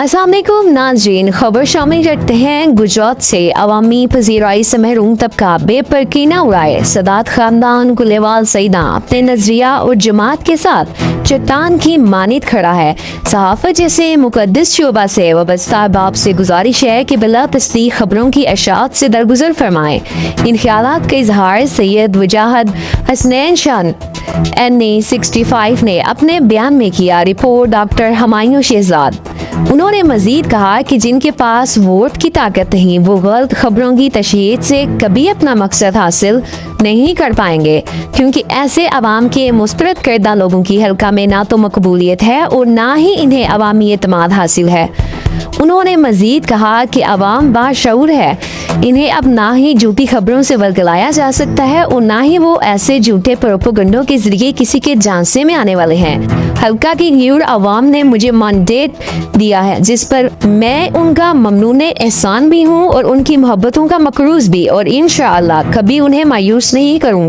अस्सलाम वालेकुम नाज़रीन, खबर शामिल करते हैं गुजरात से। अवामी पजीराई से महरूम तबका बेपरकीना उड़ाए। सदात खानदान कुलेवाल सईदा अपने नजरिया और जमात के साथ चट्टान की मानित खड़ा है। सहाफत जैसे मुकद्दस शोबा से वाबस्ता बाप से गुजारिश है कि बिला तस्दीक खबरों की अशात से दरगुजर फरमाएं। इन ख्यालात का इजहार सैयद वजाहत हसनैन शान NE65 ने अपने बयान में किया। Report doctor Humayun Shahzad. उन्होंने मजीद कहा कि जिनके पास वोट की ताकत नहीं, वो गलत खबरों की तशहीद से कभी अपना मकसद हासिल नहीं कर पाएंगे, क्योंकि ऐसे अवाम के मुस्तरद करदा लोगों की हल्का में ना तो मकबूलियत है और ना ही इन्हें अवामी एतमाद हासिल है। उन्होंने मजीद कहा कि अवाम बाशऊर है, इन्हें अब ना ही झूठी खबरों से वर्गलाया जा सकता है और ना ही वो ऐसे झूठे प्रोपोगंडों के जरिए किसी के झांसे में आने वाले हैं। हल्का की न्यूर अवाम ने मुझे मैंडेट दिया है, जिस पर मैं उनका ममनून एहसान भी हूँ और उनकी मोहब्बतों का मकरूज भी, और इंशाअल्लाह कभी उन्हें मायूस नहीं करूँगा।